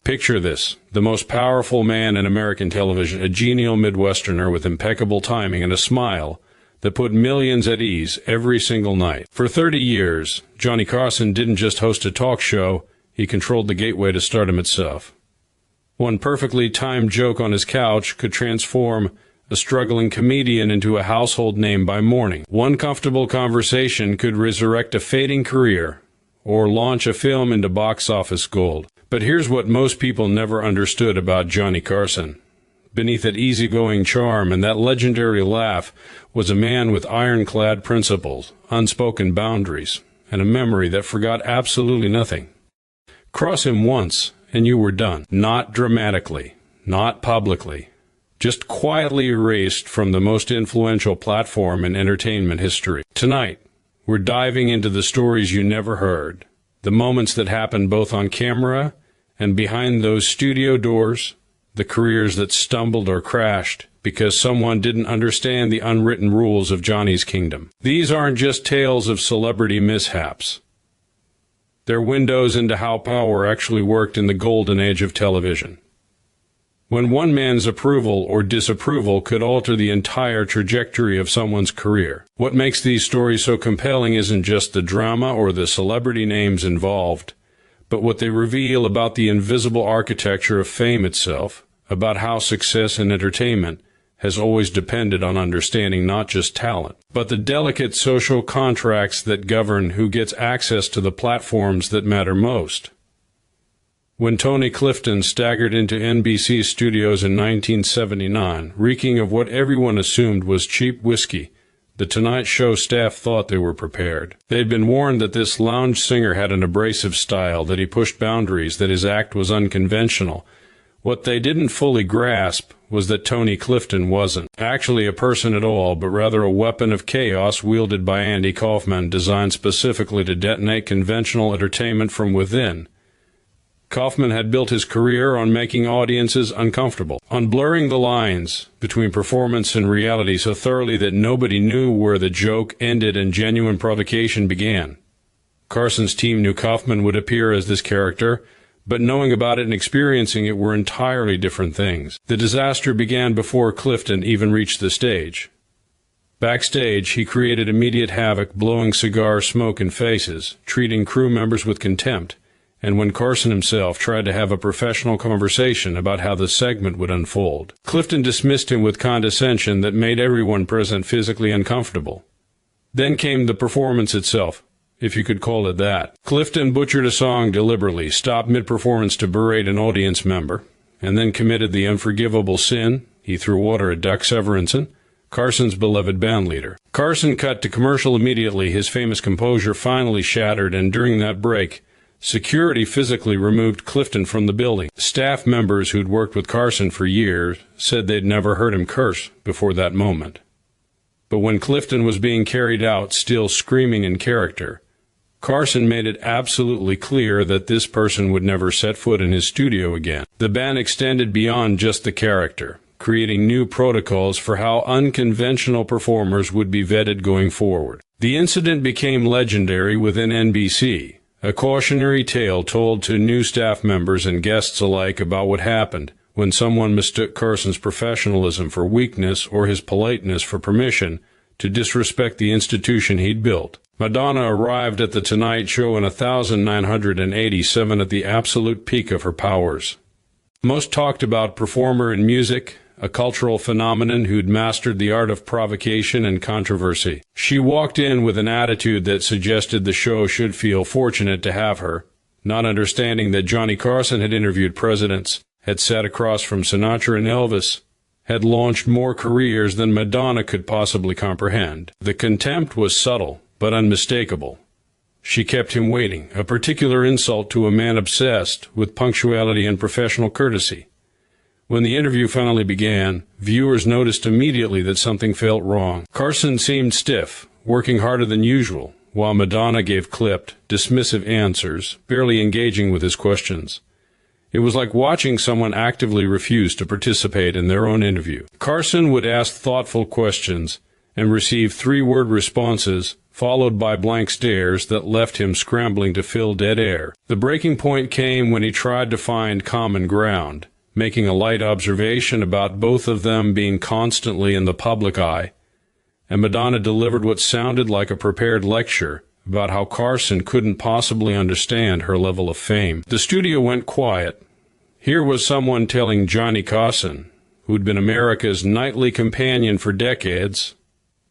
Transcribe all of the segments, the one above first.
Picture this: the most powerful man in American television, a genial Midwesterner with impeccable timing and a smile that put millions at ease every single night. For 30 years, Johnny Carson didn't just host a talk show, he controlled the gateway to stardom itself. One perfectly timed joke on his couch could transform a struggling comedian into a household name by morning. One comfortable conversation could resurrect a fading career or launch a film into box office gold. But here's what most people never understood about Johnny Carson. Beneath that easygoing charm and that legendary laugh was a man with ironclad principles, unspoken boundaries, and a memory that forgot absolutely nothing. Cross him once, and you were done. Not dramatically, not publicly, just quietly erased from the most influential platform in entertainment history. Tonight, we're diving into the stories you never heard, the moments that happened both on camera and behind those studio doors, the careers that stumbled or crashed because someone didn't understand the unwritten rules of Johnny's kingdom. These aren't just tales of celebrity mishaps. They're windows into how power actually worked in the golden age of television, when one man's approval or disapproval could alter the entire trajectory of someone's career. What makes these stories so compelling isn't just the drama or the celebrity names involved, but what they reveal about the invisible architecture of fame itself, about how success in entertainment has always depended on understanding not just talent, but the delicate social contracts that govern who gets access to the platforms that matter most. When Tony Clifton staggered into NBC studios in 1979, reeking of what everyone assumed was cheap whiskey, the Tonight Show staff thought they were prepared. They'd been warned that this lounge singer had an abrasive style, that he pushed boundaries, that his act was unconventional. What they didn't fully grasp was that Tony Clifton wasn't actually a person at all, but rather a weapon of chaos wielded by Andy Kaufman, designed specifically to detonate conventional entertainment from within. Kaufman had built his career on making audiences uncomfortable, on blurring the lines between performance and reality so thoroughly that nobody knew where the joke ended and genuine provocation began. Carson's team knew Kaufman would appear as this character, but knowing about it and experiencing it were entirely different things. The disaster began before Clifton even reached the stage. Backstage, he created immediate havoc, blowing cigar smoke in faces, treating crew members with contempt, and when Carson himself tried to have a professional conversation about how the segment would unfold, Clifton dismissed him with condescension that made everyone present physically uncomfortable. Then came the performance itself, if you could call it that. Clifton butchered a song deliberately, stopped mid-performance to berate an audience member, and then committed the unforgivable sin. He threw water at Duck Severinsen, Carson's beloved bandleader. Carson cut to commercial immediately, his famous composure finally shattered, and during that break, security physically removed Clifton from the building. Staff members who'd worked with Carson for years said they'd never heard him curse before that moment. But when Clifton was being carried out, still screaming in character, Carson made it absolutely clear that this person would never set foot in his studio again. The ban extended beyond just the character, creating new protocols for how unconventional performers would be vetted going forward. The incident became legendary within NBC, a cautionary tale told to new staff members and guests alike about what happened when someone mistook Carson's professionalism for weakness or his politeness for permission to disrespect the institution he'd built. Madonna arrived at The Tonight Show in 1987 at the absolute peak of her powers. Most talked about performer in music, a cultural phenomenon who'd mastered the art of provocation and controversy. She walked in with an attitude that suggested the show should feel fortunate to have her, not understanding that Johnny Carson had interviewed presidents, had sat across from Sinatra and Elvis, had launched more careers than Madonna could possibly comprehend. The contempt was subtle, but unmistakable. She kept him waiting, a particular insult to a man obsessed with punctuality and professional courtesy. When the interview finally began, viewers noticed immediately that something felt wrong. Carson seemed stiff, working harder than usual, while Madonna gave clipped, dismissive answers, barely engaging with his questions. It was like watching someone actively refuse to participate in their own interview. Carson would ask thoughtful questions, and received three-word responses, followed by blank stares that left him scrambling to fill dead air. The breaking point came when he tried to find common ground, making a light observation about both of them being constantly in the public eye, and Madonna delivered what sounded like a prepared lecture about how Carson couldn't possibly understand her level of fame. The studio went quiet. Here was someone telling Johnny Carson, who'd been America's nightly companion for decades,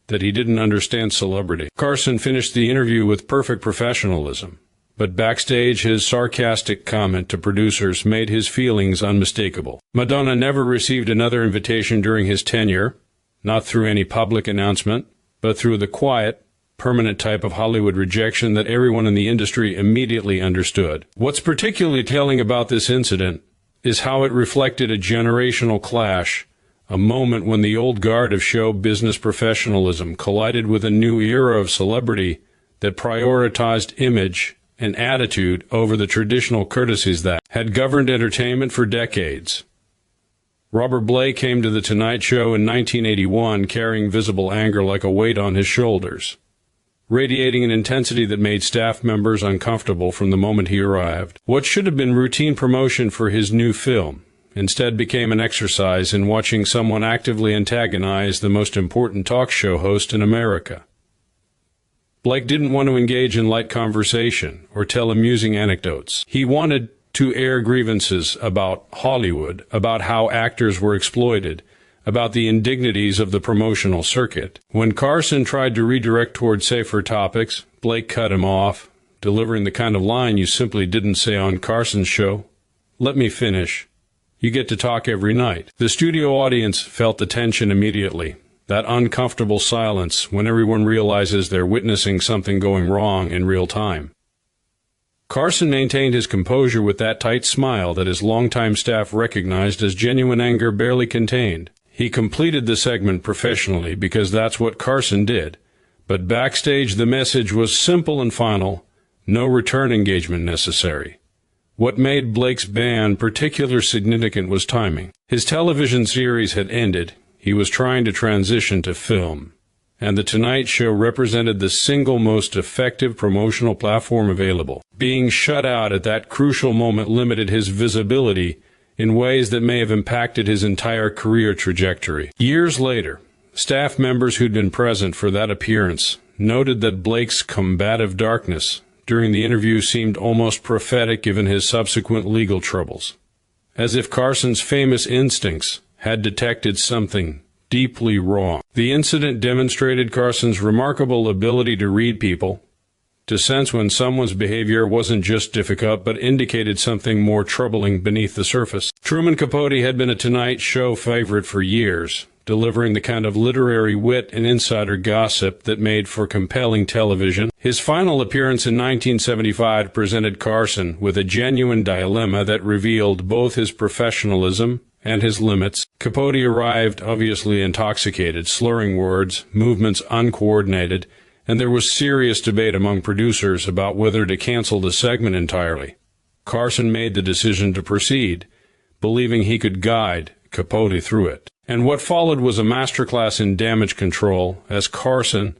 that he didn't understand celebrity. Carson finished the interview with perfect professionalism, but backstage his sarcastic comment to producers made his feelings unmistakable. Madonna never received another invitation during his tenure, not through any public announcement, but through the quiet, permanent type of Hollywood rejection that everyone in the industry immediately understood. What's particularly telling about this incident is how it reflected a generational clash, a moment when the old guard of show business professionalism collided with a new era of celebrity that prioritized image and attitude over the traditional courtesies that had governed entertainment for decades. Robert Blake came to The Tonight Show in 1981 carrying visible anger like a weight on his shoulders, radiating an intensity that made staff members uncomfortable from the moment he arrived. What should have been routine promotion for his new film instead became an exercise in watching someone actively antagonize the most important talk show host in America. Blake didn't want to engage in light conversation or tell amusing anecdotes. He wanted to air grievances about Hollywood, about how actors were exploited, about the indignities of the promotional circuit. When Carson tried to redirect toward safer topics, Blake cut him off, delivering the kind of line you simply didn't say on Carson's show. "Let me finish. You get to talk every night." The studio audience felt the tension immediately, that uncomfortable silence when everyone realizes they're witnessing something going wrong in real time. Carson maintained his composure with that tight smile that his longtime staff recognized as genuine anger barely contained. He completed the segment professionally because that's what Carson did, but backstage the message was simple and final: no return engagement necessary. What made Blake's ban particularly significant was timing. His television series had ended. He was trying to transition to film, and The Tonight Show represented the single most effective promotional platform available. Being shut out at that crucial moment limited his visibility in ways that may have impacted his entire career trajectory. Years later, staff members who'd been present for that appearance noted that Blake's combative darkness during the interview seemed almost prophetic given his subsequent legal troubles, as if Carson's famous instincts had detected something deeply wrong. The incident demonstrated Carson's remarkable ability to read people, to sense when someone's behavior wasn't just difficult but indicated something more troubling beneath the surface. Truman Capote had been a Tonight Show favorite for years, delivering the kind of literary wit and insider gossip that made for compelling television. His final appearance in 1975 presented Carson with a genuine dilemma that revealed both his professionalism and his limits. Capote arrived obviously intoxicated, slurring words, movements uncoordinated, and there was serious debate among producers about whether to cancel the segment entirely. Carson made the decision to proceed, believing he could guide Capote through it. And what followed was a masterclass in damage control, as Carson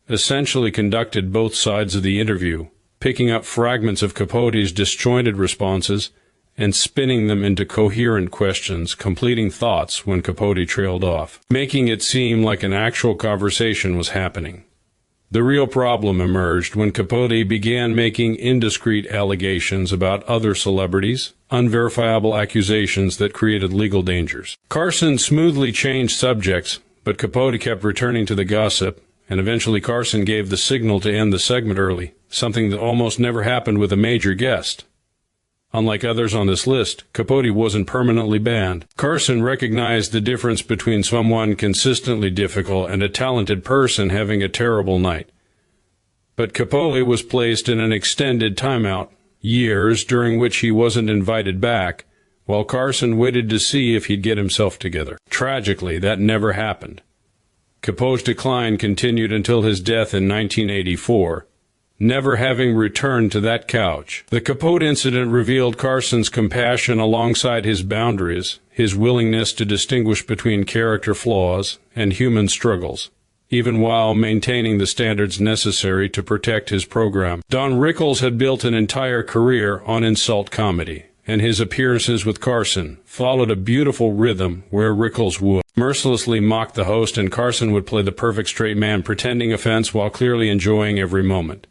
essentially conducted both sides of the interview, picking up fragments of Capote's disjointed responses and spinning them into coherent questions, completing thoughts when Capote trailed off, making it seem like an actual conversation was happening. The real problem emerged when Capote began making indiscreet allegations about other celebrities, unverifiable accusations that created legal dangers. Carson smoothly changed subjects, but Capote kept returning to the gossip, and eventually Carson gave the signal to end the segment early, something that almost never happened with a major guest. Unlike others on this list, Capote wasn't permanently banned. Carson recognized the difference between someone consistently difficult and a talented person having a terrible night. But Capote was placed in an extended timeout, years during which he wasn't invited back, while Carson waited to see if he'd get himself together. Tragically, that never happened. Capote's decline continued until his death in 1984, never having returned to that couch. The Capote incident revealed Carson's compassion alongside his boundaries, his willingness to distinguish between character flaws and human struggles. even while maintaining the standards necessary to protect his program. Don Rickles had built an entire career on insult comedy, and his appearances with Carson followed a beautiful rhythm where Rickles would mercilessly mock the host and Carson would play the perfect straight man, pretending offense while clearly enjoying every moment.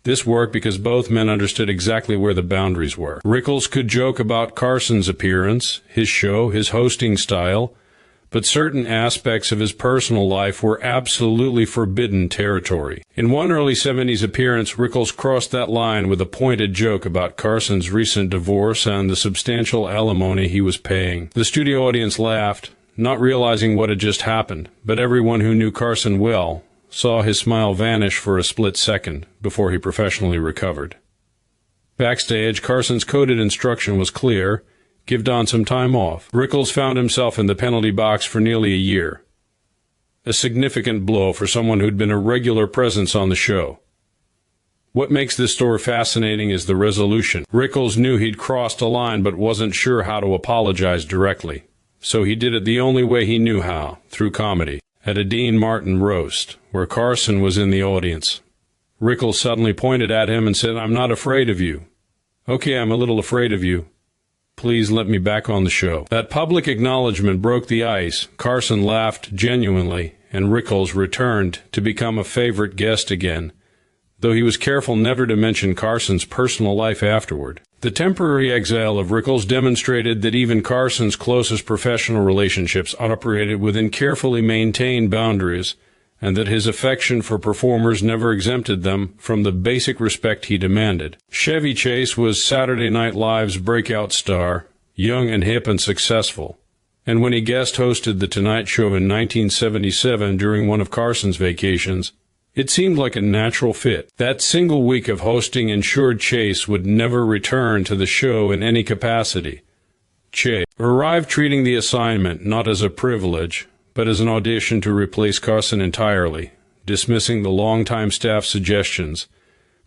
This worked because both men understood exactly where the boundaries were. Rickles could joke about Carson's appearance, his show, his hosting style, but certain aspects of his personal life were absolutely forbidden territory. In one early 70s appearance, Rickles crossed that line with a pointed joke about Carson's recent divorce and the substantial alimony he was paying. The studio audience laughed, not realizing what had just happened, but everyone who knew Carson well saw his smile vanish for a split second before he professionally recovered. Backstage, Carson's coded instruction was clear: give Don some time off. Rickles found himself in the penalty box for nearly a year. A significant blow for someone who'd been a regular presence on the show. What makes this story fascinating is the resolution. Rickles knew he'd crossed a line but wasn't sure how to apologize directly. So he did it the only way he knew how, through comedy. At a Dean Martin roast, where Carson was in the audience, Rickles suddenly pointed at him and said, "I'm not afraid of you." "Okay, I'm a little afraid of you. Please let me back on the show." That public acknowledgement broke the ice. Carson laughed genuinely, and Rickles returned to become a favorite guest again, though he was careful never to mention Carson's personal life afterward. The temporary exile of Rickles demonstrated that even Carson's closest professional relationships operated within carefully maintained boundaries, and that his affection for performers never exempted them from the basic respect he demanded. Chevy Chase was Saturday Night Live's breakout star, young and hip and successful, and when he guest hosted The Tonight Show in 1977 during one of Carson's vacations, it seemed like a natural fit. That single week of hosting ensured Chase would never return to the show in any capacity. Chase arrived treating the assignment not as a privilege, but as an audition to replace Carson entirely, dismissing the longtime staff's suggestions,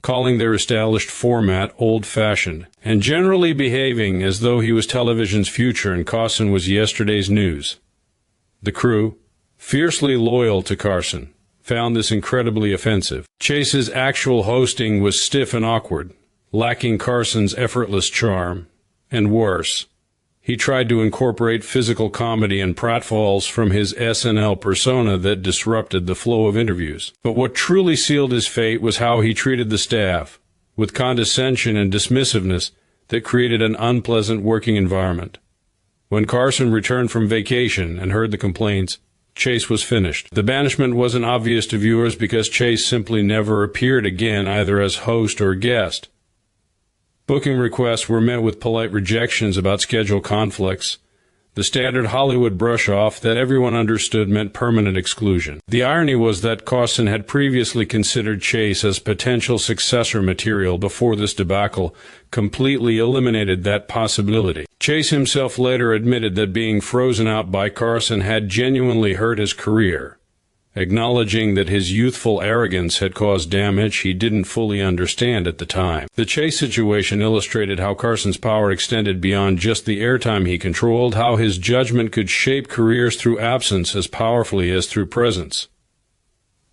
calling their established format old-fashioned, and generally behaving as though he was television's future and Carson was yesterday's news. The crew, fiercely loyal to Carson, found this incredibly offensive. Chase's actual hosting was stiff and awkward, lacking Carson's effortless charm, and worse, he tried to incorporate physical comedy and pratfalls from his SNL persona that disrupted the flow of interviews. But what truly sealed his fate was how he treated the staff, with condescension and dismissiveness that created an unpleasant working environment. When Carson returned from vacation and heard the complaints, Chase was finished. The banishment wasn't obvious to viewers because Chase simply never appeared again, either as host or guest. Booking requests were met with polite rejections about schedule conflicts, the standard Hollywood brush-off that everyone understood meant permanent exclusion. The irony was that Carson had previously considered Chase as potential successor material before this debacle completely eliminated that possibility. Chase himself later admitted that being frozen out by Carson had genuinely hurt his career, acknowledging that his youthful arrogance had caused damage he didn't fully understand at the time. The Chase situation illustrated how Carson's power extended beyond just the airtime he controlled, how his judgment could shape careers through absence as powerfully as through presence.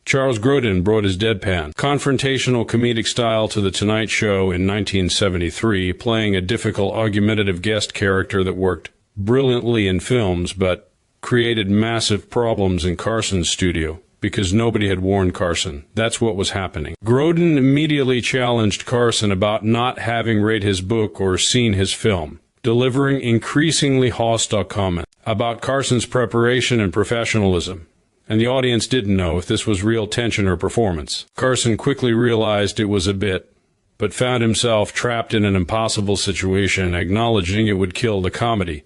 Charles Grodin brought his deadpan, confrontational comedic style to The Tonight Show in 1973, playing a difficult, argumentative guest character that worked brilliantly in films, but created massive problems in Carson's studio because nobody had warned Carson. That's what was happening. Grodin immediately challenged Carson about not having read his book or seen his film, delivering increasingly hostile comments about Carson's preparation and professionalism, and the audience didn't know if this was real tension or performance. Carson quickly realized it was a bit, but found himself trapped in an impossible situation, acknowledging it would kill the comedy.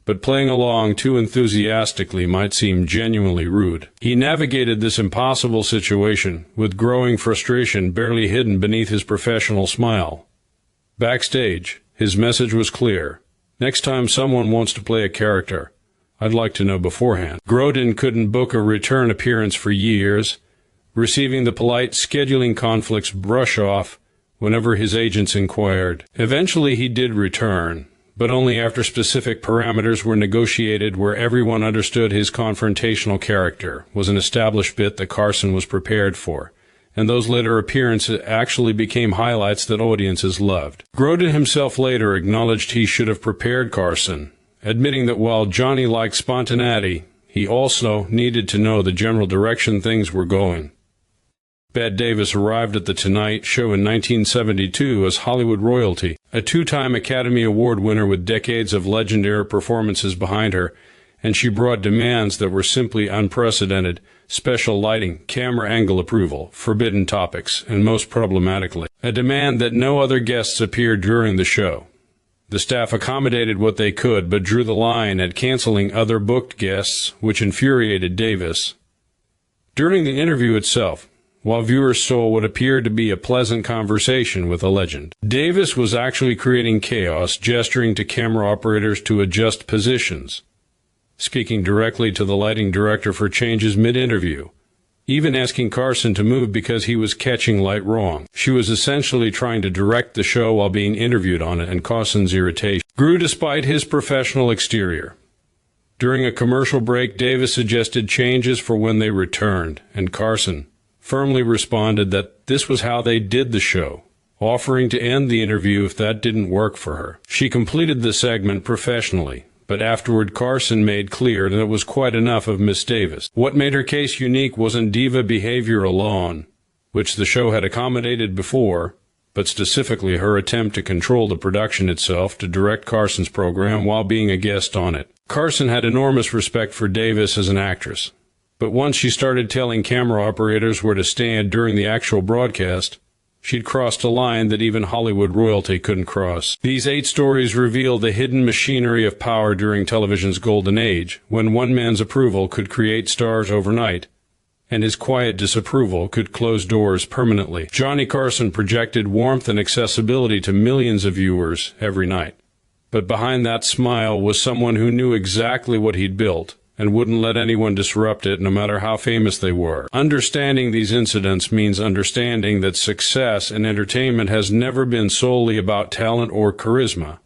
But playing along too enthusiastically might seem genuinely rude. He navigated this impossible situation with growing frustration barely hidden beneath his professional smile. Backstage, his message was clear. Next time someone wants to play a character, I'd like to know beforehand. Grodin couldn't book a return appearance for years, receiving the polite scheduling conflicts brush off whenever his agents inquired. Eventually he did return, but only after specific parameters were negotiated where everyone understood his confrontational character was an established bit that Carson was prepared for, and those later appearances actually became highlights that audiences loved. Grodin himself later acknowledged he should have prepared Carson, admitting that while Johnny liked spontaneity, he also needed to know the general direction things were going. Bette Davis arrived at The Tonight Show in 1972 as Hollywood royalty, a two-time Academy Award winner with decades of legendary performances behind her, and she brought demands that were simply unprecedented: special lighting, camera angle approval, forbidden topics, and most problematically, a demand that no other guests appeared during the show. The staff accommodated what they could, but drew the line at canceling other booked guests, which infuriated Davis. During the interview itself, while viewers saw what appeared to be a pleasant conversation with a legend, Davis was actually creating chaos, gesturing to camera operators to adjust positions, speaking directly to the lighting director for changes mid-interview, even asking Carson to move because he was catching light wrong. She was essentially trying to direct the show while being interviewed on it, and Carson's irritation grew despite his professional exterior. During a commercial break, Davis suggested changes for when they returned, and Carson firmly responded that this was how they did the show, offering to end the interview if that didn't work for her. She completed the segment professionally, but afterward Carson made clear that it was quite enough of Miss Davis. What made her case unique wasn't diva behavior alone, which the show had accommodated before, but specifically her attempt to control the production itself, to direct Carson's program while being a guest on it. Carson had enormous respect for Davis as an actress, but once she started telling camera operators where to stand during the actual broadcast, she'd crossed a line that even Hollywood royalty couldn't cross. These 8 stories reveal the hidden machinery of power during television's golden age, when one man's approval could create stars overnight, and his quiet disapproval could close doors permanently. Johnny Carson projected warmth and accessibility to millions of viewers every night. But behind that smile was someone who knew exactly what he'd built, and wouldn't let anyone disrupt it, no matter how famous they were. Understanding these incidents means understanding that success in entertainment has never been solely about talent or charisma,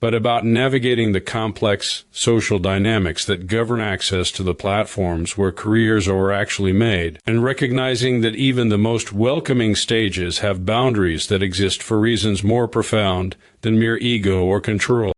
but about navigating the complex social dynamics that govern access to the platforms where careers are actually made, and recognizing that even the most welcoming stages have boundaries that exist for reasons more profound than mere ego or control.